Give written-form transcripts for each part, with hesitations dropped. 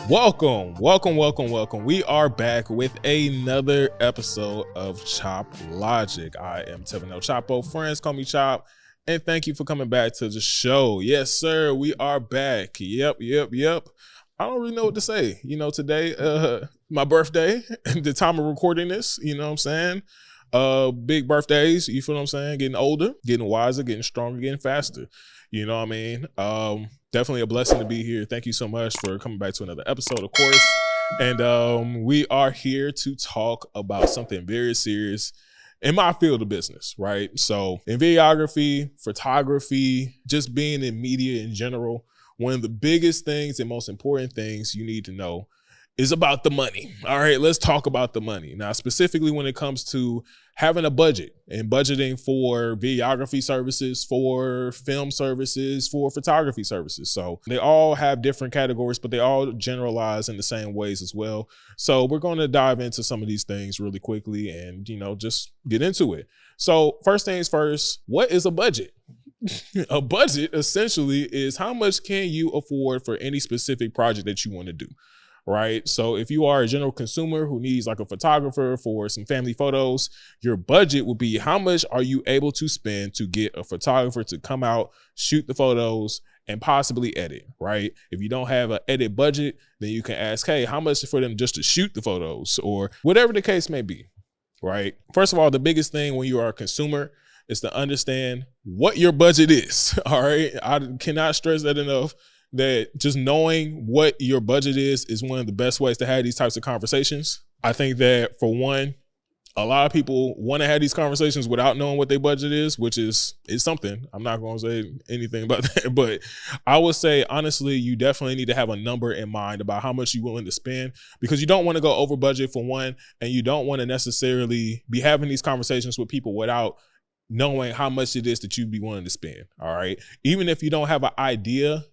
Welcome. We are back with another episode of Chop Logic. I am Tevin El Chapo. Friends call me Chop. And thank you for coming back to the show. Yes, sir. We are back. Yep. I don't really know what to say. Today, my birthday, the time of recording this, you know what I'm saying? Big birthdays, you feel what I'm saying? Getting older, getting wiser, getting stronger, getting faster. You know what I mean? Definitely a blessing to be here. Thank you so much for coming back to another episode, of course. And we are here to talk about something very serious in my field of business, right? So in videography, photography, just being in media in general, one of the biggest things and most important things you need to know is about the money. All right, let's talk about the money. Now, specifically when it comes to having a budget and budgeting for videography services, for film services, for photography services. So they all have different categories, but they all generalize in the same ways as well. So we're going to dive into some of these things really quickly and, just get into it. So first things first, what is a budget? A budget essentially is how much can you afford for any specific project that you want to do. Right? So if you are a general consumer who needs like a photographer for some family photos, your budget would be how much are you able to spend to get a photographer to come out, shoot the photos, and possibly edit, right? If you don't have an edit budget, then you can ask, hey, how much for them just to shoot the photos or whatever the case may be, right? First of all, the biggest thing when you are a consumer is to understand what your budget is, all right? I cannot stress that enough. That just knowing what your budget is one of the best ways to have these types of conversations. I think that for one, a lot of people want to have these conversations without knowing what their budget is, which is something. I'm not going to say anything about that, but I would say, honestly, you definitely need to have a number in mind about how much you're willing to spend, because you don't want to go over budget for one, and you don't want to necessarily be having these conversations with people without knowing how much it is that you'd be willing to spend, all right? Even if you don't have an idea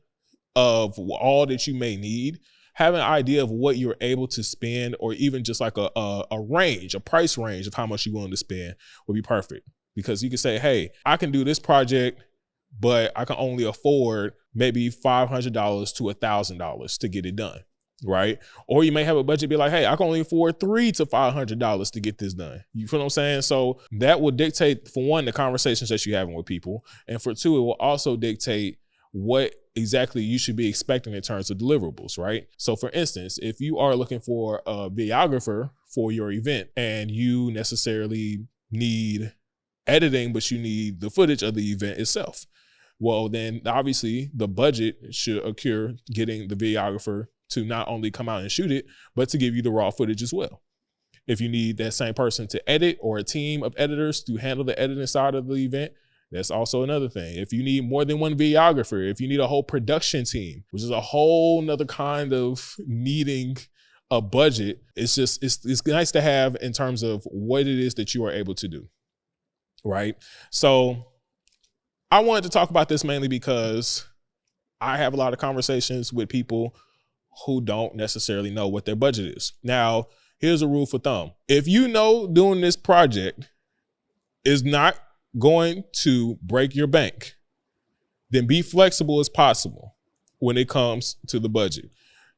of all that you may need, have an idea of what you're able to spend, or even just like a range, a price range of how much you're willing to spend would be perfect. Because you can say, hey, I can do this project, but I can only afford maybe $500 to $1,000 to get it done, right? Or you may have a budget be like, hey, I can only afford $300 to $500 to get this done. You feel what I'm saying? So that will dictate, for one, the conversations that you're having with people. And for two, it will also dictate what exactly you should be expecting in terms of deliverables, right? So for instance, if you are looking for a videographer for your event and you necessarily need editing, but you need the footage of the event itself, well, then obviously the budget should occur getting the videographer to not only come out and shoot it, but to give you the raw footage as well. If you need that same person to edit or a team of editors to handle the editing side of the event, that's also another thing. If you need more than one videographer, if you need a whole production team, which is a whole nother kind of needing a budget, it's nice to have in terms of what it is that you are able to do, right? So I wanted to talk about this mainly because I have a lot of conversations with people who don't necessarily know what their budget is. Now, here's a rule for thumb. If you know doing this project is not going to break your bank, then be flexible as possible when it comes to the budget.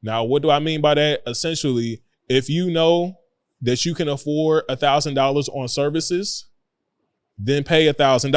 Now, what do I mean by that? Essentially, if you know that you can afford $1,000 on services, then pay $1,000.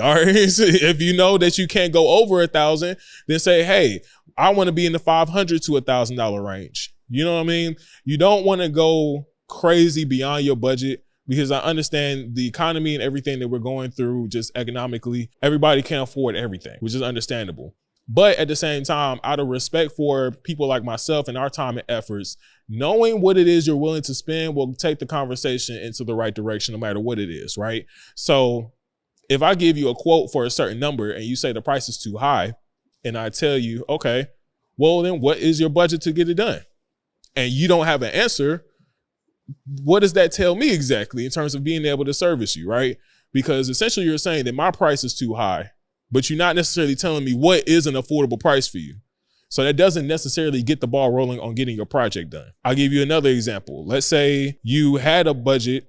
All right. So if you know that you can't go over 1,000, then say, hey, I want to be in the $500 to $1,000 range. You know what I mean? You don't want to go crazy beyond your budget, because I understand the economy and everything that we're going through just economically. Everybody can't afford everything, which is understandable. But at the same time, out of respect for people like myself and our time and efforts, knowing what it is you're willing to spend will take the conversation into the right direction, no matter what it is, right? So if I give you a quote for a certain number and you say the price is too high, and I tell you, okay, well then what is your budget to get it done? And you don't have an answer, what does that tell me exactly in terms of being able to service you, right? Because essentially you're saying that my price is too high, but you're not necessarily telling me what is an affordable price for you. So that doesn't necessarily get the ball rolling on getting your project done. I'll give you another example. Let's say you had a budget,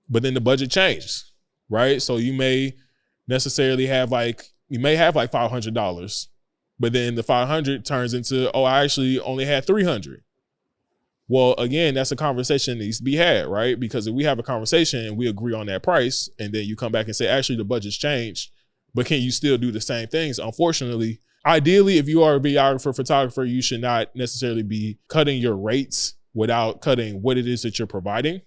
but then the budget changed, right? So you may necessarily have like $500 But then the 500 turns into, oh, I actually only had 300. Well, again, that's a conversation that needs to be had, right? Because if we have a conversation and we agree on that price, and then you come back and say, actually, the budget's changed, but can you still do the same things? Unfortunately, ideally, if you are a videographer, photographer, you should not necessarily be cutting your rates without cutting what it is that you're providing.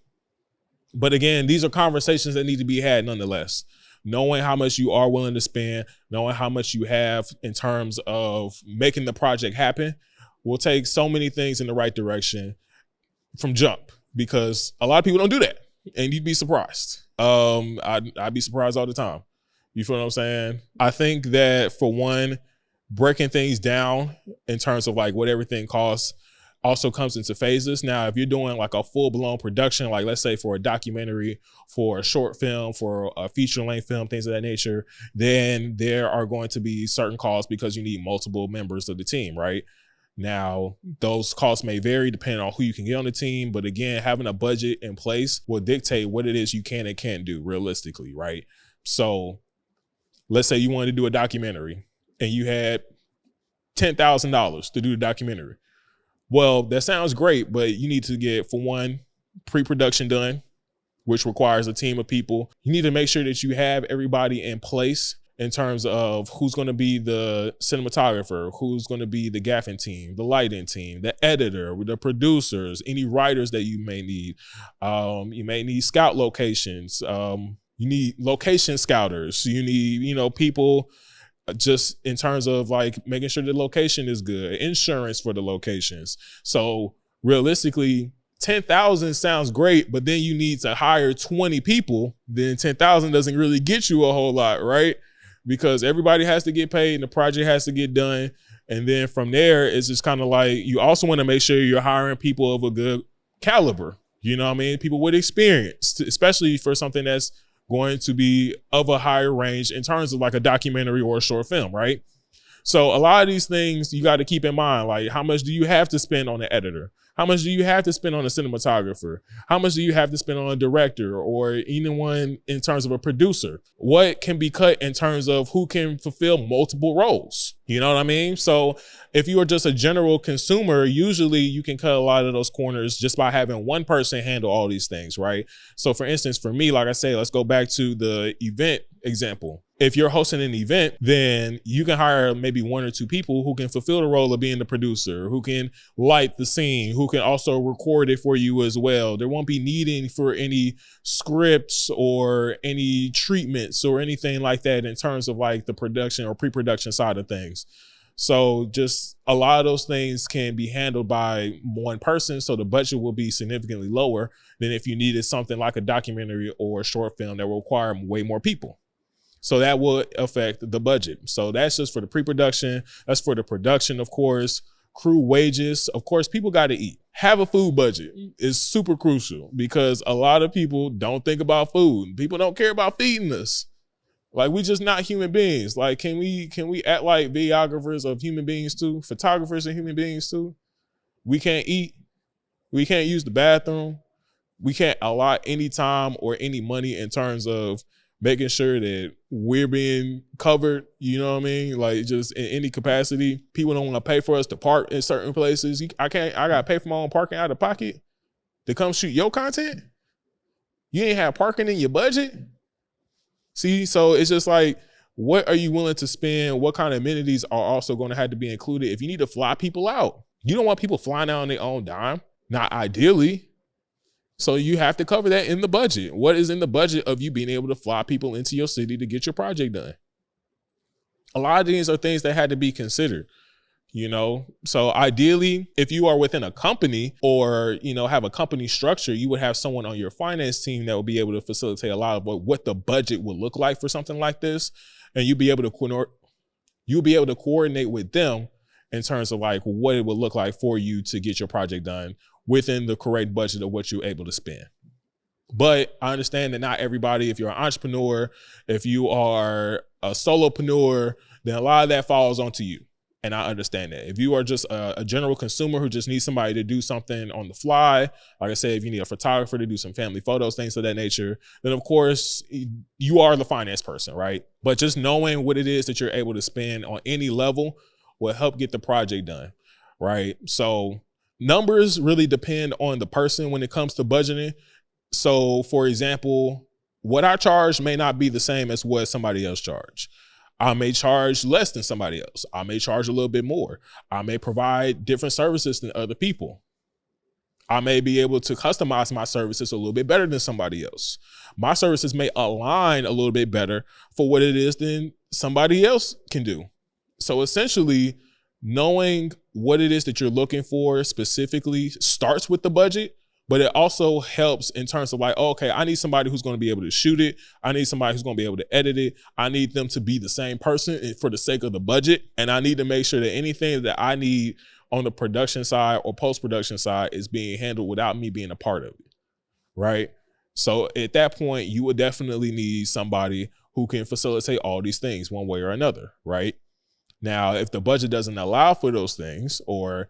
But again, these are conversations that need to be had nonetheless. Knowing how much you are willing to spend, knowing how much you have in terms of making the project happen will take so many things in the right direction from jump, because a lot of people don't do that, and you'd be surprised. I'd be surprised all the time. You feel what I'm saying? I think that, for one, breaking things down in terms of like what everything costs also comes into phases. Now, if you're doing like a full-blown production, like let's say for a documentary, for a short film, for a feature-length film, things of that nature, then there are going to be certain costs because you need multiple members of the team, right? Now, those costs may vary depending on who you can get on the team, but again, having a budget in place will dictate what it is you can and can't do realistically, right? So let's say you wanted to do a documentary and you had $10,000 to do the documentary. Well, that sounds great, but you need to get, for one, pre-production done, which requires a team of people. You need to make sure that you have everybody in place in terms of who's going to be the cinematographer, who's going to be the gaffing team, the lighting team, the editor, the producers, any writers that you may need. You may need scout locations. You need location scouters. You need, people just in terms of like making sure the location is good, insurance for the locations. So realistically, 10,000 sounds great, but then you need to hire 20 people. Then 10,000 doesn't really get you a whole lot, right? Because everybody has to get paid and the project has to get done. And then from there, it's just kind of like, you also want to make sure you're hiring people of a good caliber. You know what I mean? People with experience, especially for something that's going to be of a higher range in terms of like a documentary or a short film, right? So a lot of these things you got to keep in mind, like how much do you have to spend on an editor? How much do you have to spend on a cinematographer? How much do you have to spend on a director or anyone in terms of a producer? What can be cut in terms of who can fulfill multiple roles? You know what I mean? So if you are just a general consumer, usually you can cut a lot of those corners just by having one person handle all these things, right? So for instance, for me, like I say, let's go back to the event example. If you're hosting an event, then you can hire maybe one or two people who can fulfill the role of being the producer, who can light the scene, who can also record it for you as well. There won't be needing for any scripts or any treatments or anything like that in terms of like the production or pre-production side of things. So just a lot of those things can be handled by one person. So the budget will be significantly lower than if you needed something like a documentary or a short film that will require way more people. So that will affect the budget. So that's just for the pre-production. That's for the production, of course. Crew wages. Of course, people got to eat. Have a food budget is super crucial because a lot of people don't think about food. People don't care about feeding us. Like, we just not human beings. Like, can we act like videographers of human beings too? Photographers are human beings too? We can't eat. We can't use the bathroom. We can't allot any time or any money in terms of making sure that we're being covered, you know what I mean? Like, just in any capacity. People don't want to pay for us to park in certain places. I gotta pay for my own parking out of pocket to come shoot your content? You ain't have parking in your budget? See, so it's just like, what are you willing to spend? What kind of amenities are also going to have to be included? If you need to fly people out, you don't want people flying out on their own dime, not ideally. So you have to cover that in the budget. What is in the budget of you being able to fly people into your city to get your project done? A lot of these are things that had to be considered, you know? So ideally, if you are within a company or, have a company structure, you would have someone on your finance team that will be able to facilitate a lot of what the budget would look like for something like this. And you'll be able to coordinate with them in terms of like what it would look like for you to get your project done within the correct budget of what you're able to spend. But I understand that not everybody, if you're an entrepreneur, if you are a solopreneur, then a lot of that falls onto you. And I understand that. If you are just a general consumer who just needs somebody to do something on the fly, like I said, if you need a photographer to do some family photos, things of that nature, then of course you are the finance person, right? But just knowing what it is that you're able to spend on any level will help get the project done, right? So numbers really depend on the person when it comes to budgeting. So for example, what I charge may not be the same as what somebody else charge. I may charge less than somebody else. I may charge a little bit more. I may provide different services than other people. I may be able to customize my services a little bit better than somebody else. My services may align a little bit better for what it is than somebody else can do. So essentially, knowing what it is that you're looking for specifically starts with the budget, but it also helps in terms of like, oh, okay, I need somebody who's going to be able to shoot it. I need somebody who's going to be able to edit it. I need them to be the same person for the sake of the budget. And I need to make sure that anything that I need on the production side or post-production side is being handled without me being a part of it, right? So at that point, you would definitely need somebody who can facilitate all these things one way or another, right? Now, if the budget doesn't allow for those things, or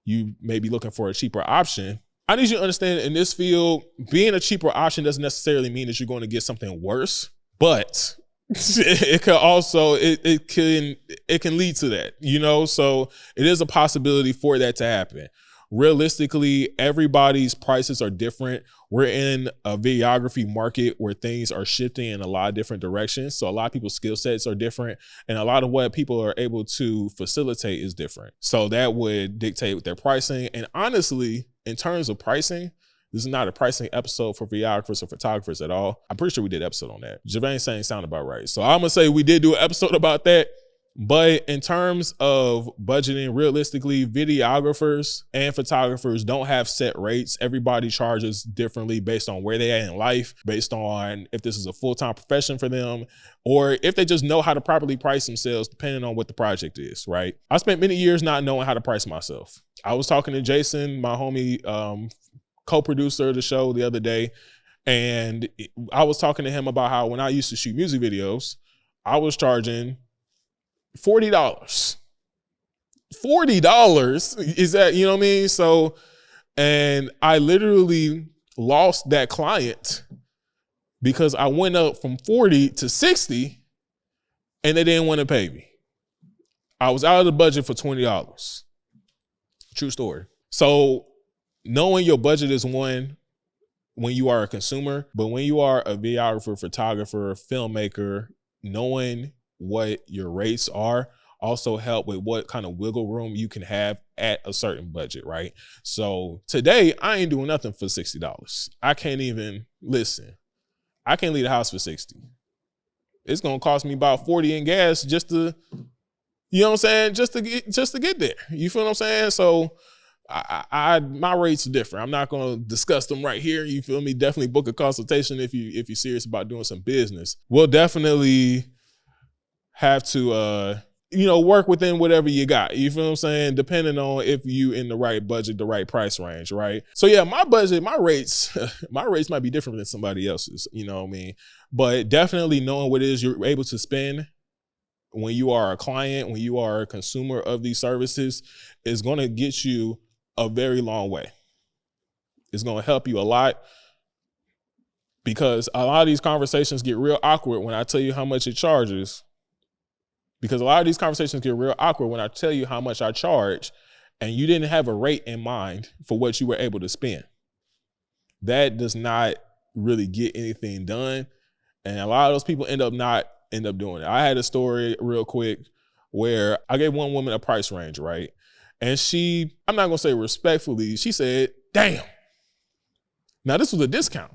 you may be looking for a cheaper option, I need you to understand in this field, being a cheaper option doesn't necessarily mean that you're going to get something worse, but it can also, it can lead to that, you know? So it is a possibility for that to happen. Realistically, everybody's prices are different. We're in a videography market where things are shifting in a lot of different directions. So a lot of people's skill sets are different, and a lot of what people are able to facilitate is different. So that would dictate their pricing. And honestly, in terms of pricing, this is not a pricing episode for videographers or photographers at all. I'm pretty sure we did an episode on that. Javane saying sound about right. So I'm gonna say we did do an episode about that. But in terms of budgeting, realistically, videographers and photographers don't have set rates. Everybody charges differently based on where they are in life, based on if this is a full-time profession for them, or if they just know how to properly price themselves, depending on what the project is, right? I spent many years not knowing how to price myself. I was talking to Jason, my homie, co-producer of the show, the other day, and I was talking to him about how when I used to shoot music videos, I was charging $40. $40 is that, you know what I mean? So, and I literally lost that client because I went up from 40 to 60 and they didn't want to pay me. I was out of the budget for $20. True story. So knowing your budget is one when you are a consumer, but when you are a videographer, photographer, filmmaker, knowing what your rates are also help with what kind of wiggle room you can have at a certain budget, right? So today I ain't doing nothing for $60. I can't even listen. I can't leave the house for 60. It's gonna cost me about 40 in gas just to, you know what I'm saying? Just to get there. You feel what I'm saying? So my rates are different. I'm not gonna discuss them right here. You feel me? Definitely book a consultation if you're serious about doing some business. We'll definitely have to, work within whatever you got. You feel what I'm saying? Depending on if you in the right budget, the right price range, right? So yeah, my budget, my rates might be different than somebody else's, you know what I mean? But definitely knowing what it is you're able to spend when you are a client, when you are a consumer of these services is gonna get you a very long way. It's gonna help you a lot, because a lot of these conversations get real awkward when I tell you how much it charges. Because a lot of these conversations get real awkward when I tell you how much I charge and you didn't have a rate in mind for what you were able to spend. That does not really get anything done. And a lot of those people end up doing it. I had a story real quick where I gave one woman a price range, right? And she, I'm not gonna say respectfully, she said, damn. Now this was a discount.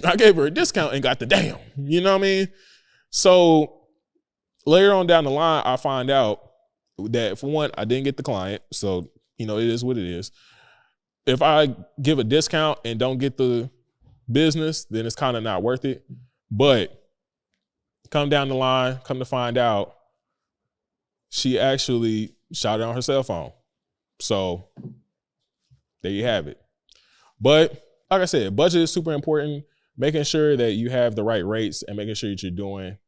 I gave her a discount and got the damn, you know what I mean? So later on down the line, I find out that for one, I didn't get the client. So, it is what it is. If I give a discount and don't get the business, then it's kind of not worth it. But come down the line, come to find out, she actually shot it on her cell phone. So there you have it. But like I said, budget is super important. Making sure that you have the right rates and making sure that you're doing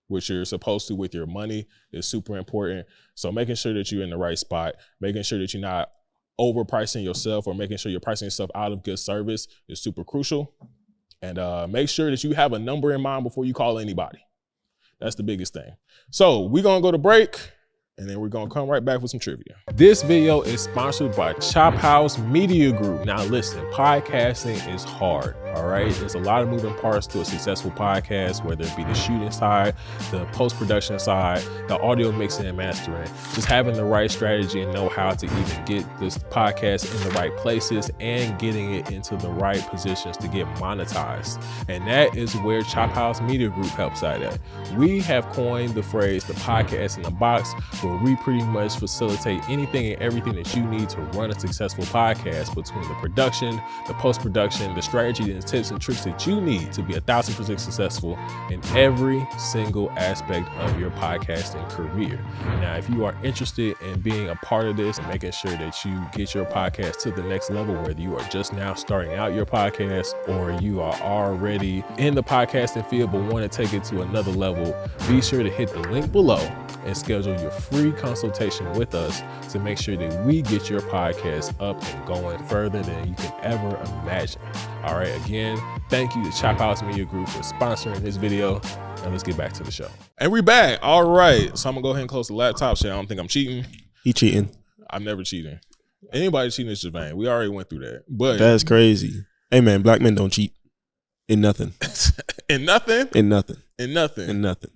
what you're supposed to with your money is super important. So making sure that you're in the right spot, making sure that you're not overpricing yourself or making sure you're pricing yourself out of good service is super crucial. And make sure that you have a number in mind before you call anybody. That's the biggest thing. So we're gonna go to break. and then we're gonna come right back with some trivia. This video is sponsored by Chop House Media Group. Now listen, podcasting is hard, all right? There's a lot of moving parts to a successful podcast, whether it be the shooting side, the post-production side, the audio mixing and mastering, just having the right strategy and know how to even get this podcast in the right places and getting it into the right positions to get monetized. And that is where Chop House Media Group helps out at. We have coined the phrase, the podcast in the box, where we pretty much facilitate anything and everything that you need to run a successful podcast, between the production, the post-production, the strategy, and the tips and tricks that you need to be 1,000% successful in every single aspect of your podcasting career. Now, if you are interested in being a part of this and making sure that you get your podcast to the next level, whether you are just now starting out your podcast or you are already in the podcasting field but want to take it to another level, be sure to hit the link below and schedule your free consultation with us to make sure that we get your podcast up and going further than you can ever imagine. All right, again, thank you to Chop House Media Group for sponsoring this video. And let's get back to the show. And we're back. All right, so I'm gonna go ahead and close the laptop. Shit, I don't think I'm cheating. He cheating. I'm never cheating. Anybody cheating is Javane. We already went through that. But that's crazy. Hey man, black men don't cheat. In nothing. In nothing? In nothing. In nothing. In nothing.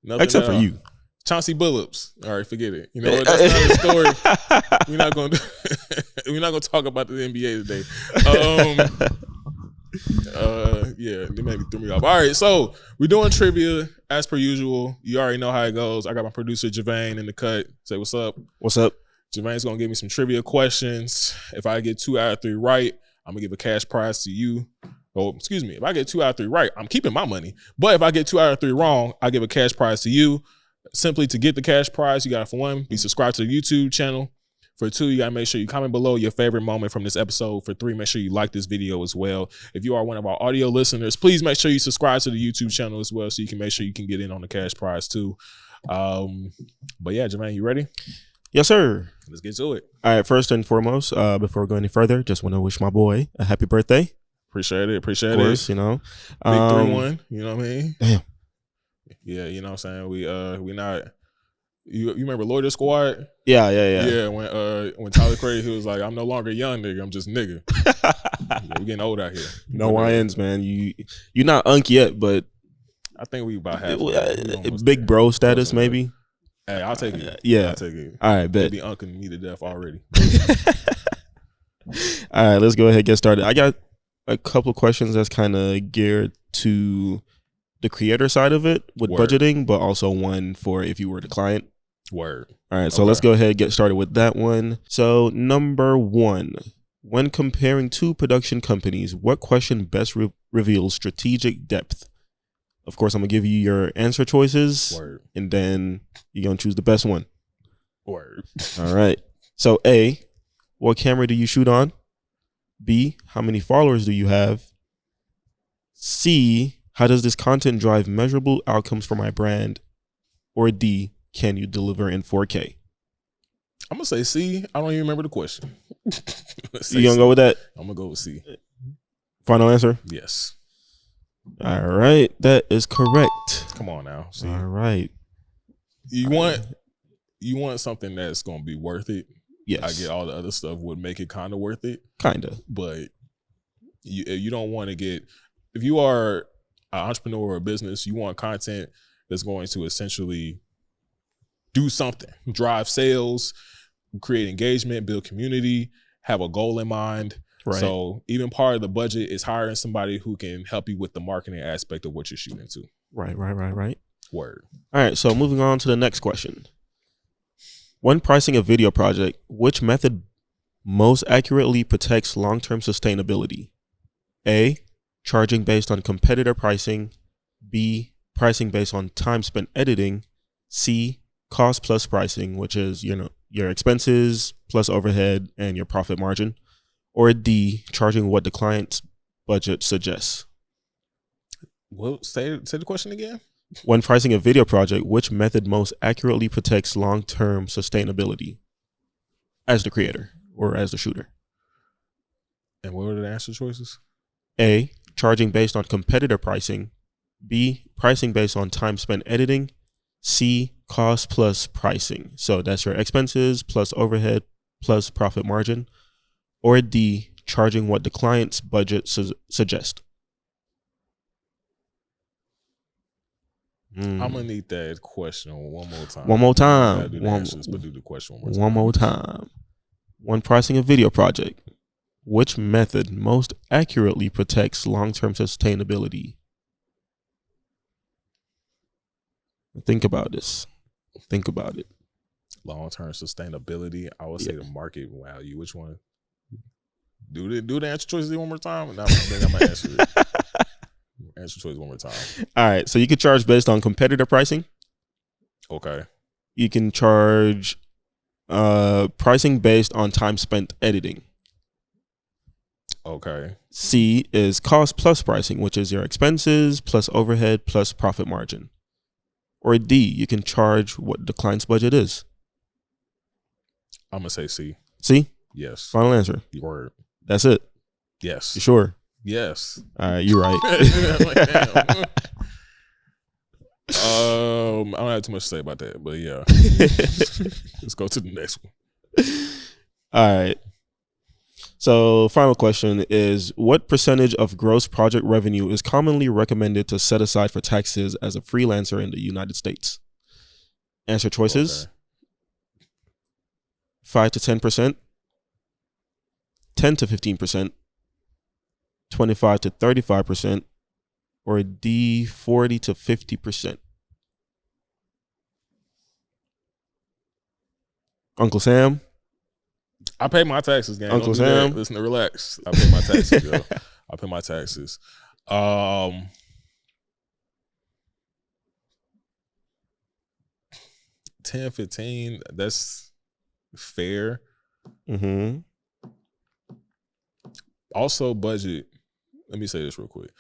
Nothing except for you. Chauncey Billups. All right, forget it. You know what? That's not a story. We're not going to talk about the NBA today. Yeah, they maybe threw me off. All right, so we're doing trivia as per usual. You already know how it goes. I got my producer Javane in the cut. Say what's up. What's up? Javane's gonna give me some trivia questions. If I get 2 out of 3 right, I'm gonna give a cash prize to you. Oh, excuse me. If I get 2 out of 3 right, I'm keeping my money. But if I get 2 out of 3 wrong, I give a cash prize to you. Simply to get the cash prize, you got, for 1, be subscribed to the YouTube channel. For 2, you gotta make sure you comment below your favorite moment from this episode. For 3, make sure you like this video as well. If you are one of our audio listeners, please make sure you subscribe to the YouTube channel as well, so you can make sure you can get in on the cash prize too. But yeah, Javane, you ready? Yes, sir. Let's get to it. All right, first and foremost, before we go any further, just want to wish my boy a happy birthday. Appreciate it. Appreciate it. Of course, you know. Big 3-1, you know what I mean? Damn. Yeah, you know what I'm saying? We not. You remember Loiter Squad? Yeah. Yeah, when Tyler Craig, he was like, I'm no longer young nigga, I'm just nigga. Yeah, we getting old out here. No YNs, man. You're not unk yet, but I think we about half. Big bro status, maybe. Hey, I'll take it. Yeah. I'll take it. All right, bet. They be unking me to death already. All right, let's go ahead and get started. I got a couple of questions that's kind of geared to the creator side of it with budgeting, but also one for if you were the client. Word. All right, so let's go ahead and get started with that one. So number 1, when comparing 2 production companies, what question best reveals strategic depth? Of course, I'm going to give you your answer choices. Word. And then you're going to choose the best one. Word. All right. So A, what camera do you shoot on? B, how many followers do you have? C, how does this content drive measurable outcomes for my brand? Or D, can you deliver in 4K? I'm going to say C. I don't even remember the question. You going to go with that? I'm going to go with C. Final answer? Yes. All right. That is correct. Come on now. See? All right. You want something that's going to be worth it. Yes. I get all the other stuff would make it kind of worth it. Kind of. But you don't want to get, if you are an entrepreneur or a business, you want content that's going to essentially do something, drive sales, create engagement, build community, have a goal in mind. Right. So even part of the budget is hiring somebody who can help you with the marketing aspect of what you're shooting to. Right. Word. All right. So moving on to the next question. When pricing a video project, which method most accurately protects long-term sustainability? A, charging based on competitor pricing. B, pricing based on time spent editing. C, cost plus pricing, which is, your expenses plus overhead and your profit margin. Or D, charging what the client's budget suggests. Well, say the question again. When pricing a video project, which method most accurately protects long-term sustainability as the creator or as the shooter? And what were the answer choices? A, charging based on competitor pricing. B, pricing based on time spent editing. C, cost plus pricing. So that's your expenses plus overhead plus profit margin. Or D, charging what the client's budget suggests. I'm gonna need that question one more time. One more time. Do the answers, but do the question one more time. One more time. When pricing a video project, which method most accurately protects long-term sustainability? Think about this. Think about it. Long-term sustainability. I would say the market value. Which one? Do the answer choices one more time, and then I'm gonna answer it. Answer choice one more time. All right. So you could charge based on competitor pricing. Okay. You can charge pricing based on time spent editing. Okay. C is cost plus pricing, which is your expenses plus overhead plus profit margin. Or D, you can charge what the client's budget is. I'm gonna say C. C? Yes. Final answer. Your word. That's it. Yes. You sure? Yes. All right, you're right. I don't have too much to say about that, but yeah. Let's go to the next one. All right. So, final question is, what percentage of gross project revenue is commonly recommended to set aside for taxes as a freelancer in the United States? Answer choices: 5 to 10%, 10 to 15%, 25 to 35%, or D, 40 to 50%. Uncle Sam? I pay my taxes, gang. Uncle Don't do that. Sam? Listen, relax. I pay my taxes, yo. I pay my taxes. 10, 15, that's fair. Mm-hmm. Also, budget. Let me say this real quick.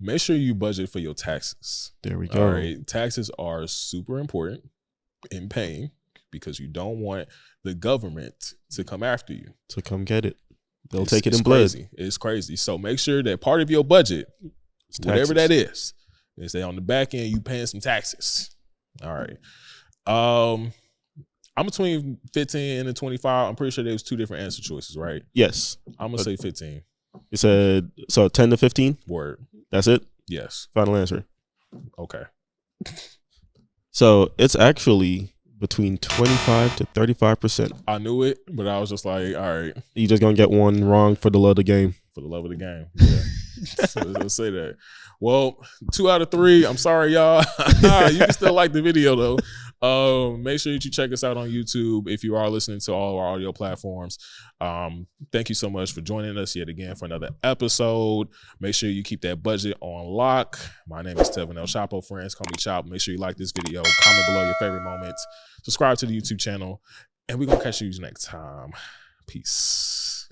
Make sure you budget for your taxes. There we go. All right. Taxes are super important in paying because you don't want the government to come after you. To come get it. They'll take it in blood. Crazy. It's crazy. So make sure that part of your budget, whatever that is that on the back end, you paying some taxes. All right. I'm between 15 and 25. I'm pretty sure there was two different answer choices, right? Yes. I'm going to say 15. You said, so 10 to 15? Word. That's it? Yes. Final answer. Okay. So it's actually between 25 to 35%. I knew it, but I was just like, all right. You just going to get one wrong for the love of the game. For the love of the game. Yeah. So let's say that. Well, 2 out of 3. I'm sorry, y'all. You can still like the video, though. Make sure that you check us out on YouTube if you are listening to all of our audio platforms. Thank you so much for joining us yet again for another episode. Make sure you keep that budget on lock. My name is Tevin El Chapo. Friends, call me Chop. Make sure you like this video. Comment below your favorite moments. Subscribe to the YouTube channel. And we're going to catch you next time. Peace.